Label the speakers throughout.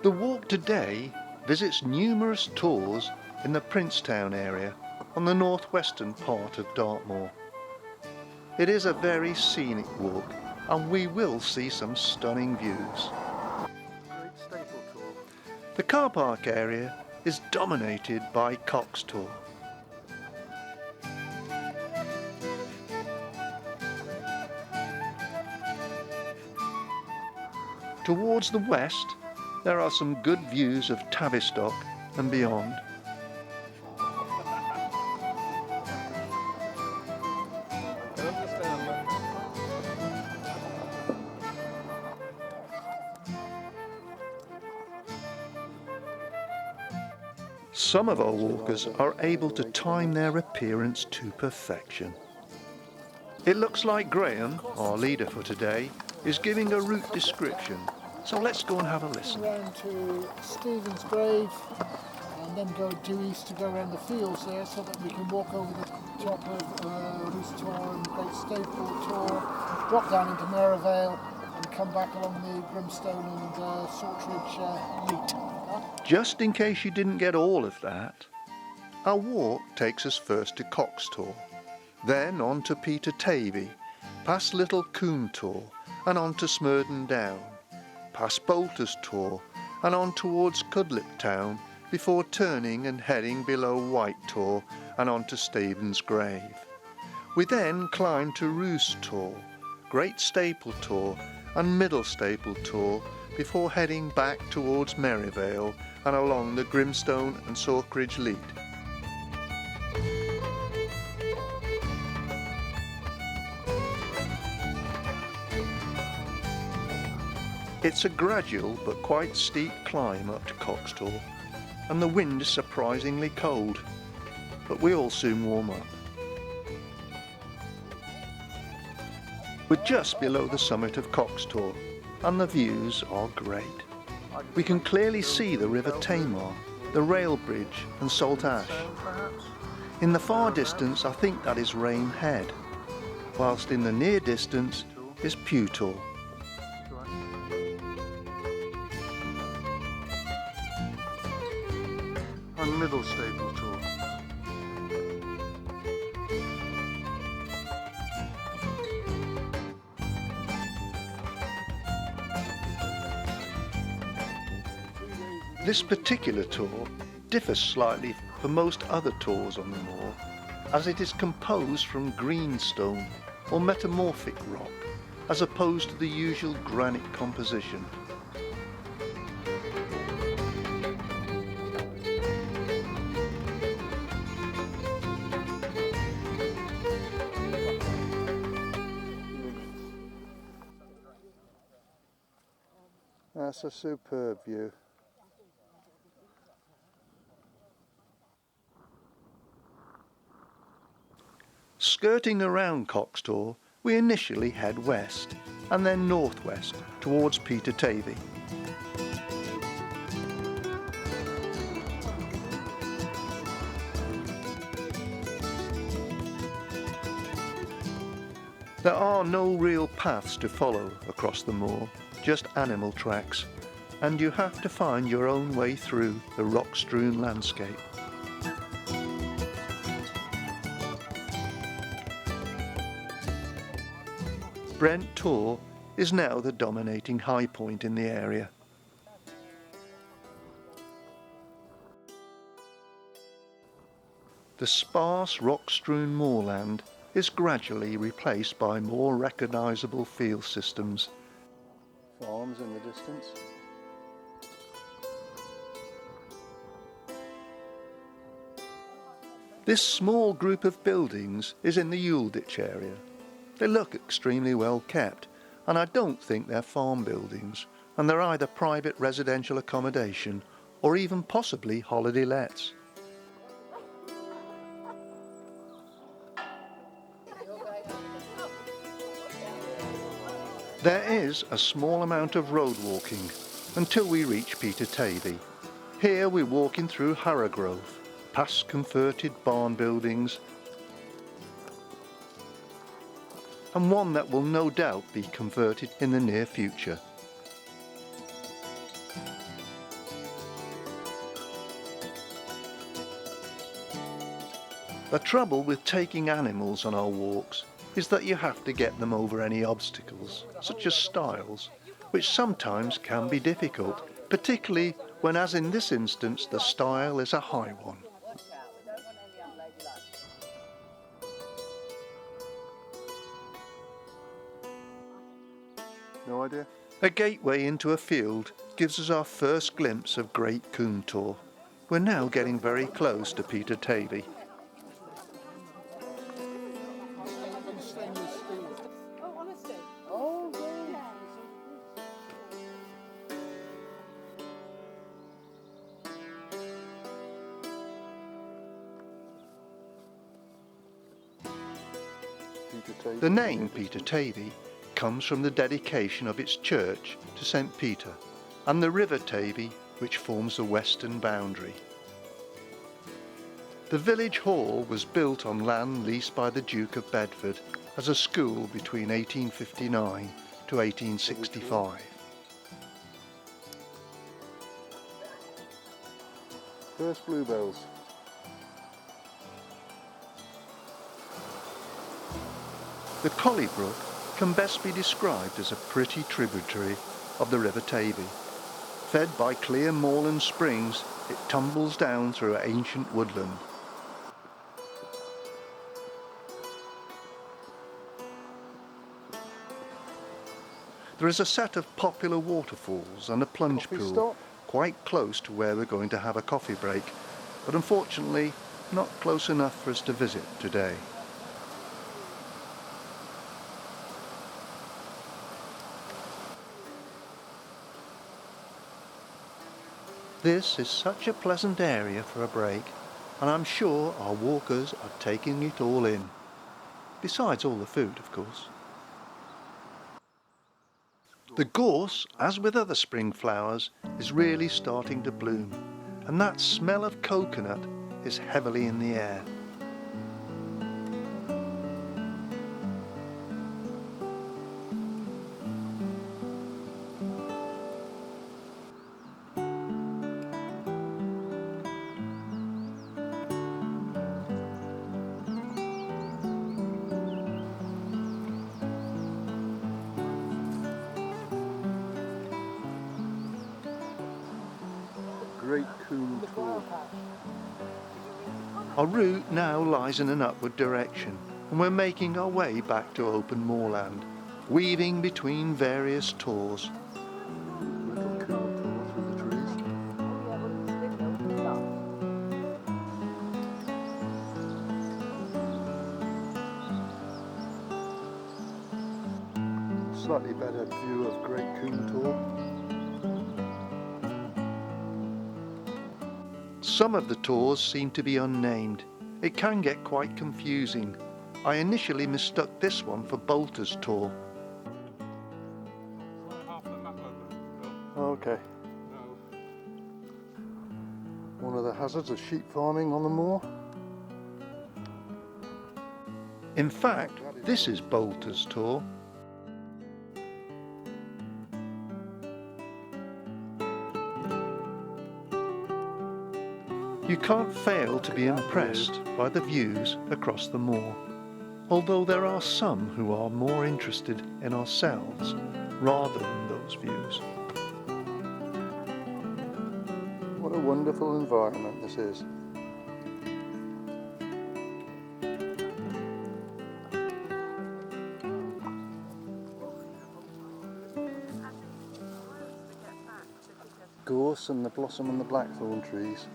Speaker 1: The walk today visits numerous tours in the Princetown area on the northwestern part of Dartmoor. It is a very scenic walk and we will see some stunning views. The car park area is dominated by Cock's Tor. Towards the west, there are some good views of Tavistock and beyond. Some of our walkers are able to time their appearance to perfection. It looks like Graham, our leader for today, is giving a route description, so let's go and have a listen.
Speaker 2: Around to Stephen's grave and then go due east to go around the fields there so that we can walk over the top of Bruce Tor and Great Staple Tor, drop down into Merivale and come back along the Brimstone and Saltridge route.
Speaker 1: Just in case you didn't get all of that, our walk takes us first to Cock's Tor, then on to Peter Tavy, past Little Coombe Tor and on to Smurden Down, past Bolter's Tor and on towards Cudlip Town before turning and heading below White Tor and on to Stephen's grave. We then climb to Roost Tor, Great Staple Tor and Middle Staple Tor before heading back towards Merivale and along the Grimstone and Saltridge lead. It's a gradual but quite steep climb up to Cock's Tor, and the wind is surprisingly cold, but we all soon warm up. We're just below the summit of Cock's Tor, and the views are great. We can clearly see the River Tamar, the rail bridge and Salt Ash. In the far distance I think that is Rame Head, whilst in the near distance is Pew Tor. And Middle Staple Tor. This particular tour differs slightly from most other tours on the moor, as it is composed from greenstone or metamorphic rock, as opposed to the usual granite composition. That's a superb view. Skirting around Cock's Tor, we initially head west and then northwest towards Peter Tavy. There are no real paths to follow across the moor, just animal tracks, and you have to find your own way through the rock-strewn landscape. Brent Tor is now the dominating high point in the area. The sparse rock-strewn moorland is gradually replaced by more recognisable field systems. Farms in the distance. This small group of buildings is in the Uleditch area. They look extremely well kept, and I don't think they're farm buildings, and they're either private residential accommodation or even possibly holiday lets. There is a small amount of road walking until we reach Peter Tavy. Here we're walking through Harrowgrove, past converted barn buildings, and one that will no doubt be converted in the near future. The trouble with taking animals on our walks is that you have to get them over any obstacles, such as stiles, which sometimes can be difficult, particularly when, as in this instance, the stile is a high one.
Speaker 3: No idea.
Speaker 1: A gateway into a field gives us our first glimpse of Great Combe Tor. We're now getting very close to Peter Tavy. The name Peter Tavy comes from the dedication of its church to St. Peter and the River Tavy, which forms the western boundary. The village hall was built on land leased by the Duke of Bedford as a school between 1859 to 1865.
Speaker 3: First bluebells.
Speaker 1: The Collie Brook can best be described as a pretty tributary of the River Tavy. Fed by clear moorland springs, it tumbles down through ancient woodland. There is a set of popular waterfalls and a plunge
Speaker 3: Coffee
Speaker 1: pool
Speaker 3: stop?
Speaker 1: quite close to where we're going to have a coffee break, but unfortunately not close enough for us to visit today. This is such a pleasant area for a break, and I'm sure our walkers are taking it all in. Besides all the food, of course. The gorse, as with other spring flowers, is really starting to bloom, and that smell of coconut is heavily in the air.
Speaker 3: Great Combe Tor.
Speaker 1: Our route now lies in an upward direction, and we're making our way back to open moorland, weaving between various tors.
Speaker 3: Little Combe Tor through the trees.
Speaker 1: Slightly better view of Great Combe Tor. Some of the tors seem to be unnamed. It can get quite confusing. I initially mistook this one for Bolter's Tor.
Speaker 3: Okay. One of the hazards of sheep farming on the moor.
Speaker 1: In fact, this is Bolter's Tor. You can't fail to be impressed by the views across the moor, although there are some who are more interested in ourselves rather than those views.
Speaker 3: What a wonderful environment this is. Gorse and the blossom and the blackthorn trees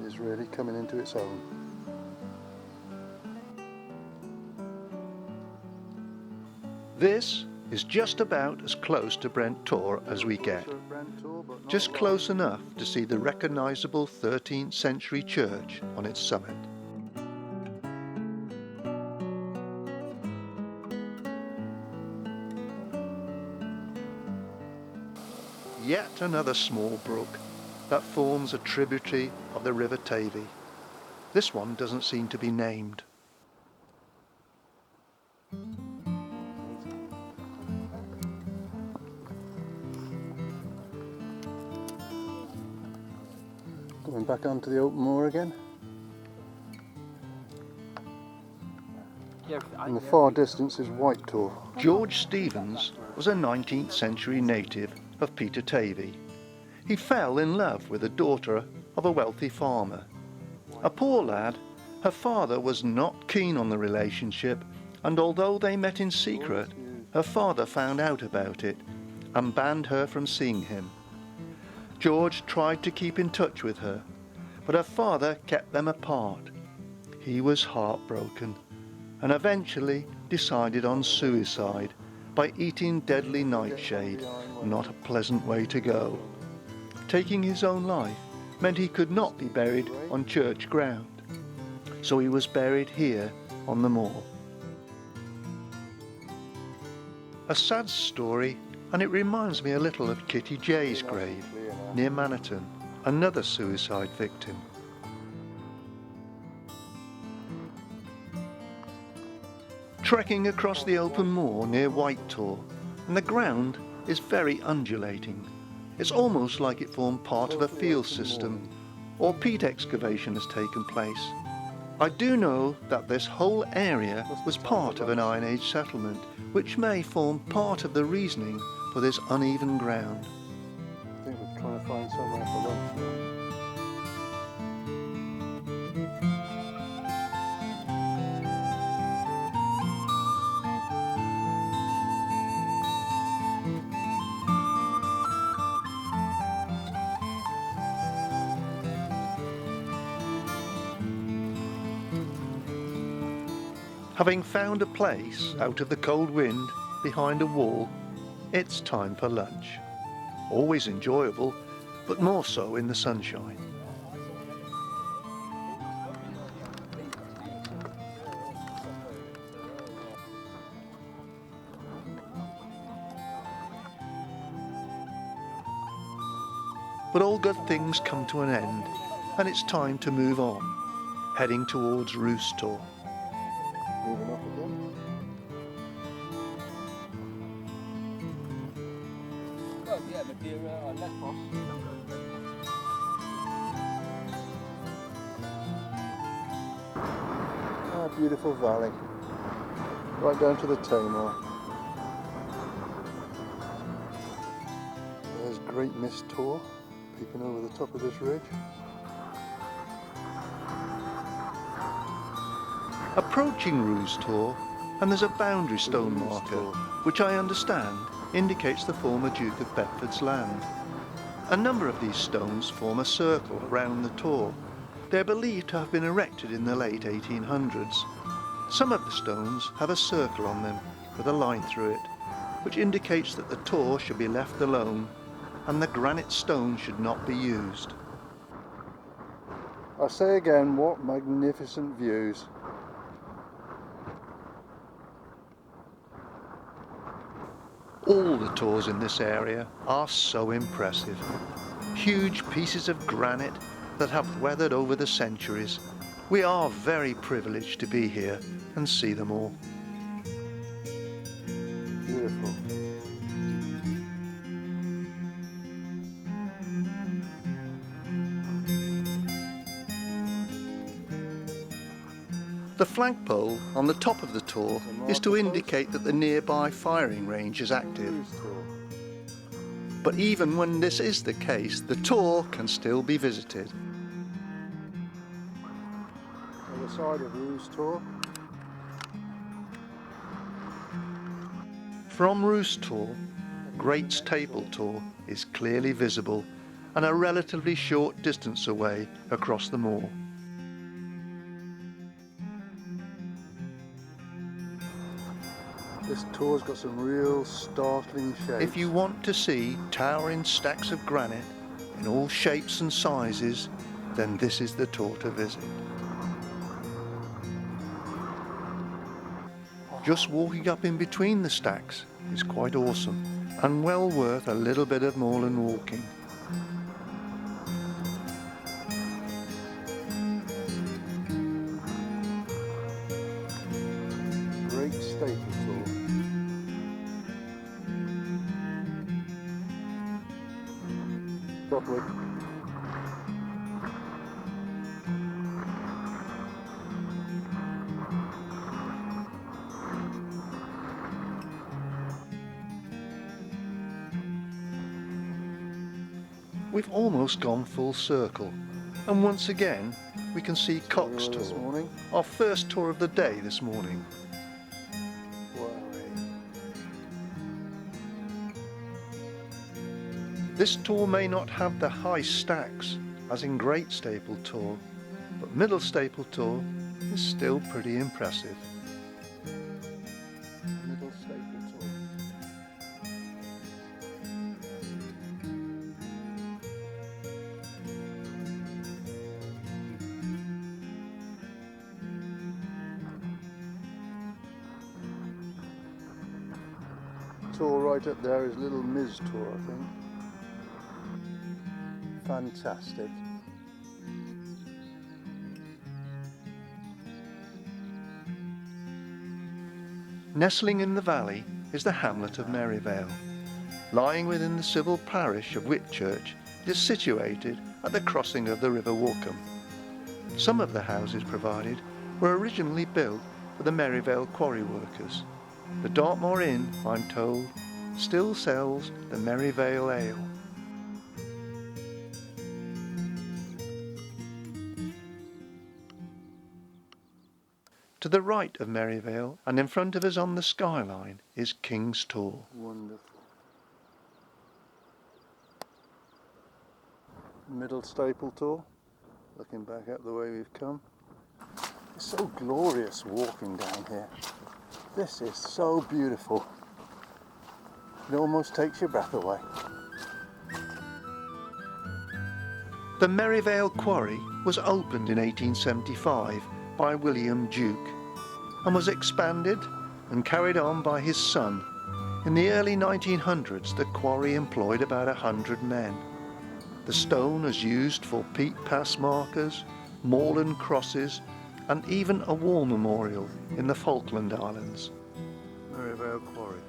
Speaker 3: is really coming into its own.
Speaker 1: This is just about as close to Brent Tor as we get. Just close enough to see the recognisable 13th century church on its summit. Yet another small brook that forms a tributary of the River Tavy. This one doesn't seem to be named.
Speaker 3: Going back onto the open moor again. In the far distance is White Tor.
Speaker 1: George Stevens was a 19th century native of Peter Tavy. He fell in love with the daughter of a wealthy farmer. A poor lad, her father was not keen on the relationship, and although they met in secret, her father found out about it and banned her from seeing him. George tried to keep in touch with her, but her father kept them apart. He was heartbroken and eventually decided on suicide by eating deadly nightshade, not a pleasant way to go. Taking his own life meant he could not be buried on church ground, so he was buried here on the moor. A sad story, and it reminds me a little of Kitty Jay's grave near Maniton, another suicide victim. Trekking across the open moor near White Tor, and the ground is very undulating. It's almost like it formed part of a field system, or peat excavation has taken place. I do know that this whole area was part of an Iron Age settlement, which may form part of the reasoning for this uneven ground.
Speaker 3: I think we're trying to find somewhere for lunch now.
Speaker 1: Having found a place out of the cold wind behind a wall, it's time for lunch. Always enjoyable, but more so in the sunshine. But all good things come to an end, and it's time to move on, heading towards Roost Tor.
Speaker 3: Moving up again. Ah, beautiful valley. Right down to the Tamar. There's Great Mist Tor peeping over the top of this ridge.
Speaker 1: Approaching Roost Tor, and there's a boundary stone marker, which I understand indicates the former Duke of Bedford's land. A number of these stones form a circle around the Tor. They're believed to have been erected in the late 1800s. Some of the stones have a circle on them with a line through it, which indicates that the Tor should be left alone and the granite stone should not be used.
Speaker 3: I say again, what magnificent views.
Speaker 1: All the Tors in this area are so impressive. Huge pieces of granite that have weathered over the centuries. We are very privileged to be here and see them all.
Speaker 3: Beautiful.
Speaker 1: The flagpole on the top of the Tor is to indicate that the nearby firing range is active. But even when this is the case, the Tor can still be visited.
Speaker 3: On the side of Roost Tor.
Speaker 1: From Roost Tor, Great Staple Tor is clearly visible and a relatively short distance away across the moor.
Speaker 3: This Tor's got some real startling shapes.
Speaker 1: If you want to see towering stacks of granite in all shapes and sizes, then this is the Tor to visit. Just walking up in between the stacks is quite awesome and well worth a little bit of moorland walking.
Speaker 3: Great Staple Tor. Properly.
Speaker 1: We've almost gone full circle, and once again we can see Cock's
Speaker 3: This
Speaker 1: Tor,
Speaker 3: morning.
Speaker 1: our first tour of the day this morning. This tour may not have the high stacks as in Great Staple Tor, but Middle Staple Tor is still pretty impressive.
Speaker 3: Middle Staple Tor. Tor right up there is Little Miz Tor, I think. Fantastic.
Speaker 1: Nestling in the valley is the hamlet of Merivale. Lying within the civil parish of Whitchurch, it is situated at the crossing of the River Walkham. Some of the houses provided were originally built for the Merivale quarry workers. The Dartmoor Inn, I'm told, still sells the Merivale Ale. To the right of Merivale and in front of us on the skyline is King's Tor.
Speaker 3: Wonderful. Middle Staple Tor, looking back up the way we've come. It's so glorious walking down here. This is so beautiful. It almost takes your breath away.
Speaker 1: The Merivale Quarry was opened in 1875 by William Duke and was expanded and carried on by his son. In the early 1900s, the quarry employed about 100 men. The stone was used for peat pass markers, moorland crosses, and even a war memorial in the Falkland Islands.
Speaker 3: Merivale Quarry.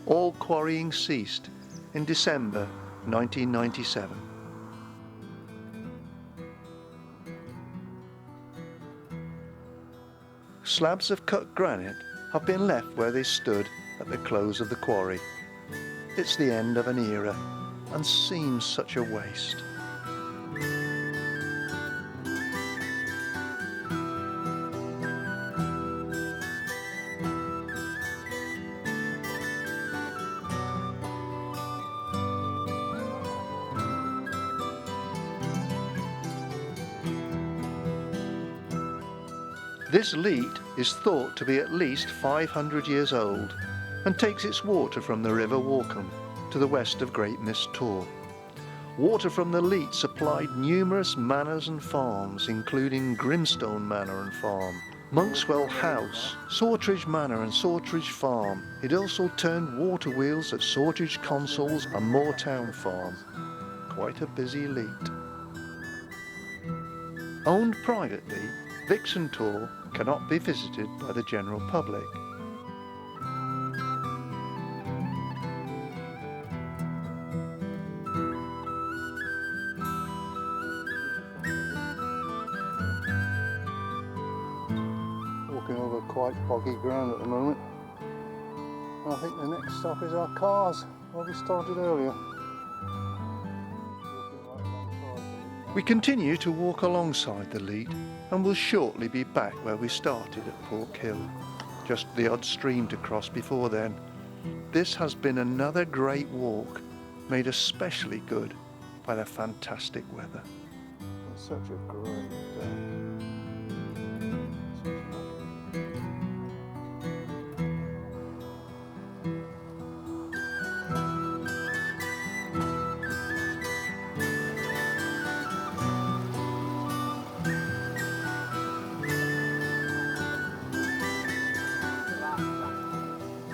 Speaker 1: All quarrying ceased in December 1997. Slabs of cut granite have been left where they stood at the close of the quarry. It's the end of an era and seems such a waste. This leat is thought to be at least 500 years old and takes its water from the River Walkham to the west of Great Mist Tor. Water from the leat supplied numerous manors and farms, including Grimstone Manor and Farm, Monkswell House, Sawtridge Manor and Sawtridge Farm. It also turned water wheels at Sawtridge Consols and Moortown Farm. Quite a busy leat. Owned privately, Vixen Tor cannot be visited by the general public.
Speaker 3: Walking over quite boggy ground at the moment. I think the next stop is our cars, where we started earlier.
Speaker 1: We continue to walk alongside the leat and will shortly be back where we started at Pork Hill. Just the odd stream to cross before then. This has been another great walk, made especially good by the fantastic weather.
Speaker 3: It's such a great day.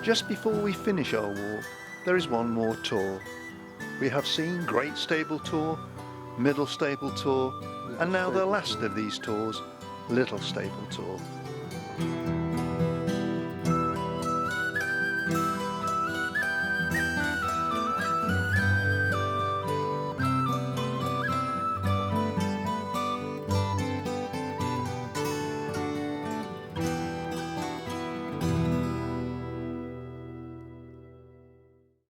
Speaker 1: Just before we finish our walk, there is one more tour. We have seen Great Staple Tor, Middle Staple Tor, and now the last of these tours, Little Staple Tor.